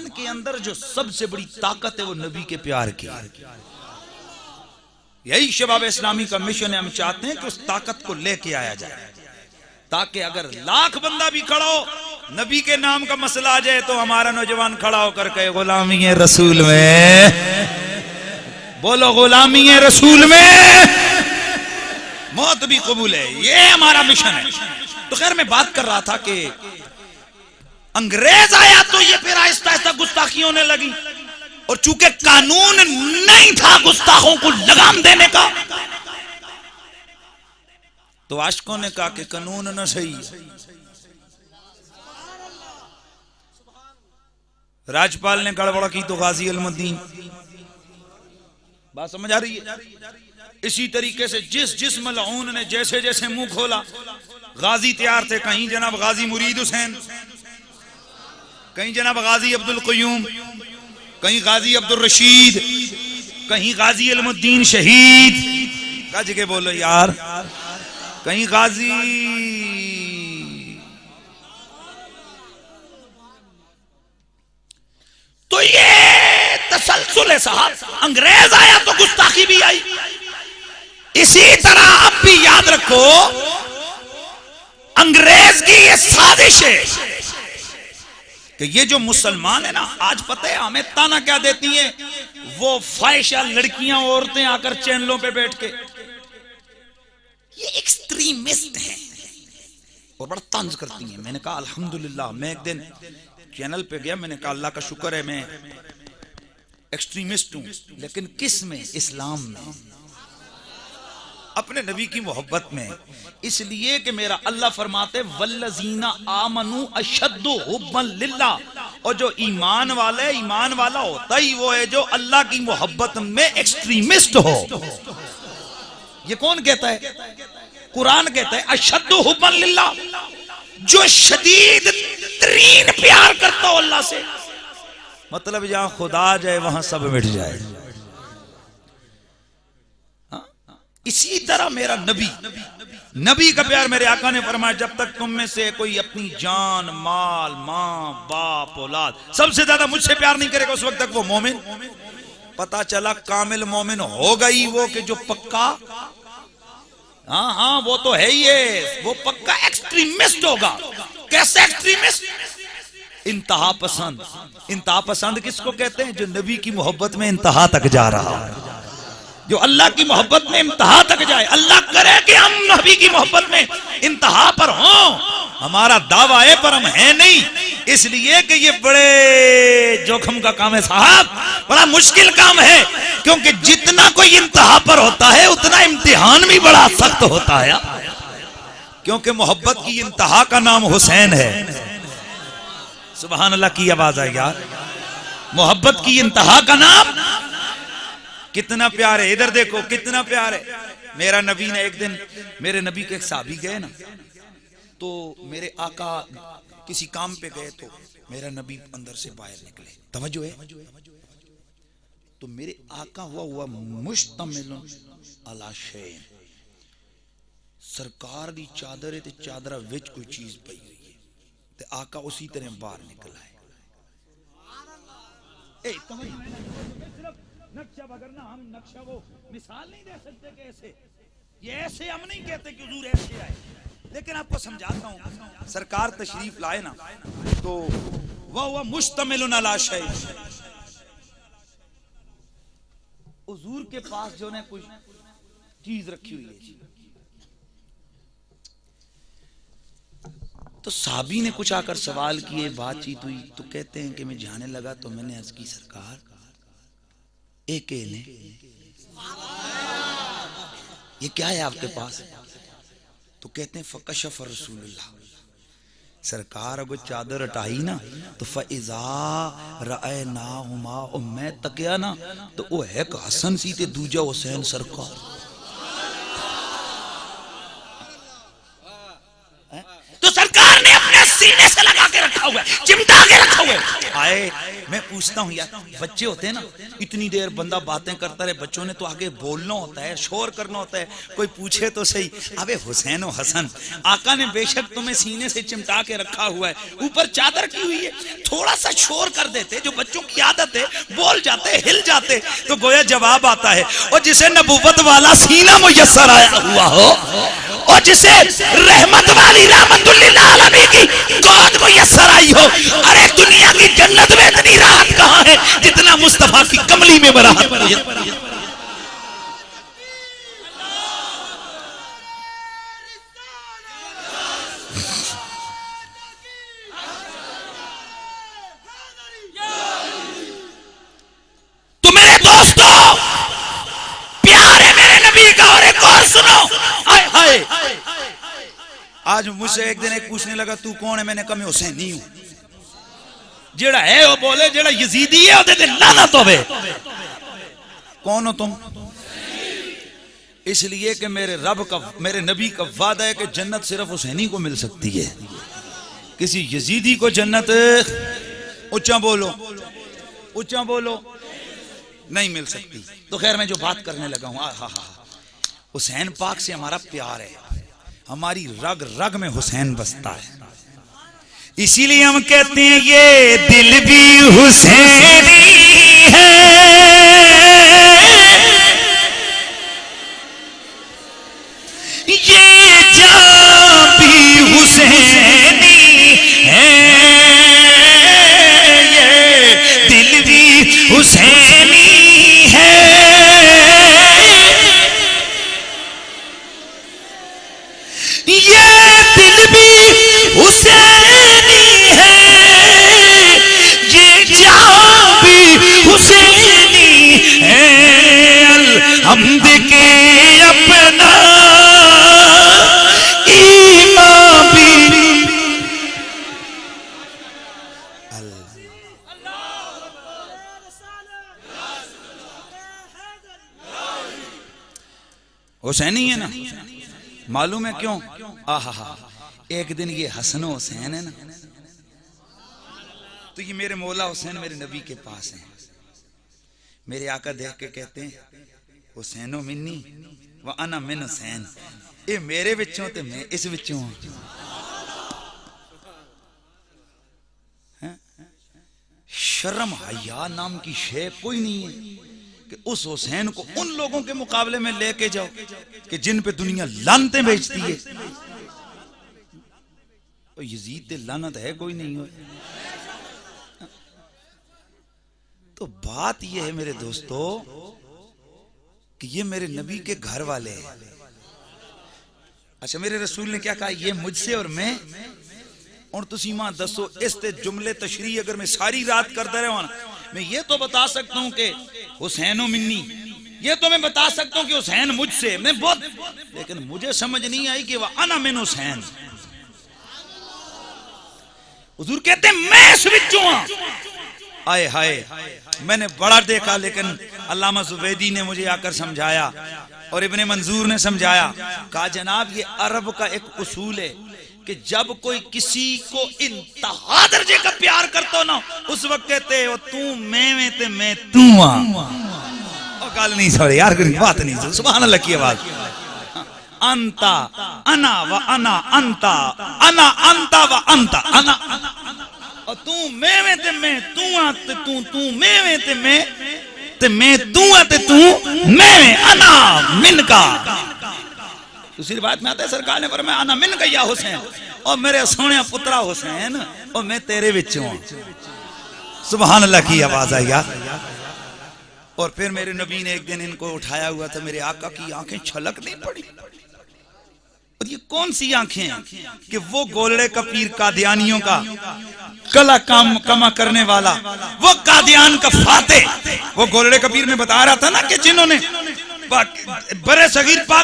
ईमान के अंदर जो सबसे बड़ी ताकत है वो नबी के प्यार की। यही शबाब इस्लामी का मिशन है। हम चाहते हैं कि उस ताकत को लेके आया जाए, ताकि अगर लाख बंदा भी खड़ा हो, नबी के नाम का मसला आ जाए तो हमारा नौजवान खड़ा होकर कहे गुलामी है रसूल में, बोलो गुलामी है रसूल में, मौत भी कबूल है। ये हमारा मिशन है। तो खैर मैं बात कर रहा था कि अंग्रेज आया तो ये फिर आहिस्ता आहिस्ता गुस्ताखी होने लगी, और चूंकि कानून नहीं था गुस्ताखों को लगाम देने का, तो आशिकों ने कहा कि कानून न सही। राज्यपाल ने गड़बड़ की तो गाजी अलमुद्दीन। बात समझ आ रही है? इसी तरीके से जिस मलऊन ने जैसे जैसे मुंह खोला, गाजी तैयार थे। कहीं जनाब गाजी मुरीद हुसैन, कहीं जनाब गाजी अब्दुल क़य्यूम, कहीं गाजी अब्दुल रशीद, कहीं गाजी अलमुद्दीन शहीद। गज के बोलो यार, कहीं गाजी। तो ये तसलसल है साहब। अंग्रेज आया तो गुस्ताखी भी आई। इसी तरह अब भी याद रखो, अंग्रेज की ये साजिश है कि ये जो मुसलमान है ना, आज पता है हमें ताना क्या देती है? वो फाहिशा लड़कियां औरतें आकर चैनलों पे बैठ के, ये एक्सट्रीमिस्ट हैं और बड़ा तंज करती हैं। मैंने कहा अल्हम्दुलिल्लाह, मैं एक दिन चैनल पे गया, मैंने कहा अल्लाह का शुक्र है मैं एक्सट्रीमिस्ट हूं, लेकिन किस में? इस्लाम में, अपने नबी की मोहब्बत में। इसलिए कि मेरा अल्लाह फरमाते वल्लज़ीना आमनू अशद्दु हुब्बन लिल्लाह, और जो ईमान वाला होता ही वो है जो अल्लाह की मोहब्बत में एक्सट्रीमिस्ट हो। ये कौन कहता है? कुरान कहता है अशद्दु हुब्बन लिल्लाह, जो शदीद तरीन प्यार करता हो अल्लाह से। मतलब जहां खुदा जाए वहां सब मिट जाए। इसी तरह मेरा नबी का प्यार, मेरे आका ने फरमाया जब तक तुम में से कोई अपनी जान, माल, माँ, बाप, औलाद सबसे ज्यादा मुझसे प्यार नहीं करेगा, उस वक्त तक वो मोमिन। पता चला कामिल मोमिन होगा ही वो कि जो पक्का, हाँ वो तो है ही है, वो पक्का एक्सट्रीमिस्ट होगा। कैसे एक्सट्रीमिस्ट? इंतहा पसंद। इंतहा पसंद किसको कहते हैं? जो नबी की मोहब्बत में इंतहा तक जा रहा है, जो अल्लाह की मोहब्बत में इंतहा तक जाए। अल्लाह करे कि हम नबी की मोहब्बत में इंतहा पर हों, हमारा दावा है पर हम हैं नहीं। इसलिए कि ये बड़े जोखिम का काम है साहब, बड़ा मुश्किल काम है, क्योंकि जितना कोई इंतहा पर होता है उतना इम्तिहान भी बड़ा सख्त होता है। क्योंकि मोहब्बत की इंतहा का नाम हुसैन है। सुभान अल्लाह की आवाज है यार। मोहब्बत की इंतहा का नाम कितना प्यार है। इधर देखो कितना प्यार है। मेरा नबी ने एक दिन, मेरे नबी के एक साहबी गए ना, तो मेरे आका किसी काम पे गए, तो मेरा नबी अंदर से बाहर निकले, तवज्जो है, तो मेरे आका हुआ मुश्तमिल अला शै, सरकार दी चादर है ते चादरा विच कोई चीज पई हुई है, ते आका उसी तरह बाहर निकला है। नक्शा बगरना हम नक्शा वो मिसाल नहीं दे सकते कि ऐसे, ये ऐसे हम नहीं कहते कि हुजूर ऐसे आए, लेकिन आपको समझाता हूं। सरकार तशरीफ लाए ना, तो वह मुश्तमिलुन अला शै, हुजूर के पास जो ने कुछ चीज रखी हुई है, तो साहबी ने कुछ आकर सवाल किए, बातचीत हुई, तो कहते हैं कि मैं जाने लगा तो मैंने अर्ज की सरकार एक ने ये क्या है आपके पास? तो कहते हैं फकशफ रसूलुल्लाह, सरकार अगर चादर हटाई ना तो फइज़ा रअयनाहुमा, और मैं तकिया ना तो वो है हसन सी ते दूजा हुसैन सरकार। तो सरकार ने अपने सीने से लगा के रखा हुआ है, चिमटा के रखा हुआ है। आए मैं पूछता हूँ यार, बच्चे होते हैं ना, इतनी देर बंदा बातें करता रहे, बच्चों ने तो आगे बोलना होता है, शोर करना होता है, कोई पूछे तो सही, अबे हुसैन और हसन, आका ने बेशक तुम्हें सीने से चिमटा के रखा हुआ है, ऊपर चादर की हुई है, थोड़ा सा शोर कर देते, जो बच्चों की आदत है, बोल जाते, हिल जाते, तो गोया जवाब आता है। और जिसे नबूवत वाला सीना मुयस्सर आया हुआ हो, और जिसे रहमत वाली रहमतुल लिल आलमीन की गोद मुयस्सर आई हो, अरे दुनिया की जन्नत में इतनी राहत कहाँ है जितना मुस्तफा की कमली में बराहत है। तो मेरे दोस्तों, प्यार है मेरे नबी का। और एक और सुनो, हाय हाय, आज मुझसे एक दिन एक पूछने लगा तू कौन है, मैंने कहा मैं हुसैनी हूं। जेड़ा है वो बोले, जेड़ा यजीदी है ओदे ते लानत होवे। कौन हो तुम? इसलिए कि मेरे रब का, मेरे नबी का वादा है कि जन्नत सिर्फ हुसैनी को मिल सकती है, किसी यजीदी को जन्नत, ऊंचा बोलो, ऊंचा बोलो, नहीं मिल सकती। तो खैर मैं जो बात करने लगा हूं, हा हा, हुसैन पाक से हमारा प्यार है, हमारी रग रग में हुसैन बसता है, इसीलिए हम कहते हैं ये दिल भी हुसैनी है, ये जान भी हुसैनी है, ये दिल भी हुसैनी है, ये दिल भी हुसैनी है, ये जान भी हुसैनी है, अलहम्द के अपना ईमान भी। हुसैनी है ना, मालूम है क्यों? आहा, एक दिन ये हसन हुसैन है ना, तो ये मेरे मौला हुसैन मेरे नबी के पास हैं, मेरे आका देख के कहते हैं हुसैनो मिन्नी व अना मिन हुसैन, ये मेरे विचों ते मैं इस विचों हैं। शर्म हया नाम की शे कोई नहीं है कि उस हुसैन को उन लोगों के मुकाबले में लेके जाओ कि जिन पे दुनिया लानतें बेचती है। तो यजीद ते लानत है कोई नहीं हो। तो बात यह है मेरे दोस्तों कि ये मेरे नबी के घर वाले हैं। अच्छा, मेरे रसूल ने क्या कहा, ये मुझसे और मैं, और तुसी मां दसो इस ते जुमले तशरीह अगर मैं सारी रात करता रहा, मैं ये तो बता सकता हूं कि हुसैनो मिन्नी, ये तो मैं बता सकता हूं कि हुसैन मुझसे, मैं बहुत, लेकिन मुझे समझ नहीं आई कि वह अना मिन हुसैन। हुजूर कहते हैं मैं इस विचों हूं। आए हाय, मैंने बड़ा देखा, लेकिन अल्लामा जुबैदी ने मुझे आकर समझाया और इब्ने मंजूर ने समझाया, कहा जनाब ये अरब का एक उसूल है कि जब कोई किसी को इंतहा दर्जे का प्यार करता हो ना, उस वक्त कहते हो तू मैं ते मैं तू और गाल नहीं सॉरी यार, बात नहीं, सुभान अल्लाह की आवाज, अंता अना व अना अंता, अना अंता व अंता अना, और तू मैं ते मैं तू ते तू मैं ते मैं तू ते तू मैं, अना मिन का। दूसरी बात में आता है सरकार ने फरमाया अना मिन का या हुसैन, और मेरे सोने पुत्रा हुसैन, और मैं तेरे विचों हूं। सुभान अल्लाह की आवाज आई यार। और फिर मेरे नबी ने एक दिन इनको उठाया हुआ था, मेरे आका की आंखें छलक नहीं पड़ी। और ये कौन सी आंखें हैं कि वो गोलड़े का पीर कादियानियों का कला कमा करने वाला, वो कादियान का फाते, वो गोलड़े का पीर में बता रहा था ना कि जिन्होंने बरे सगीर पाक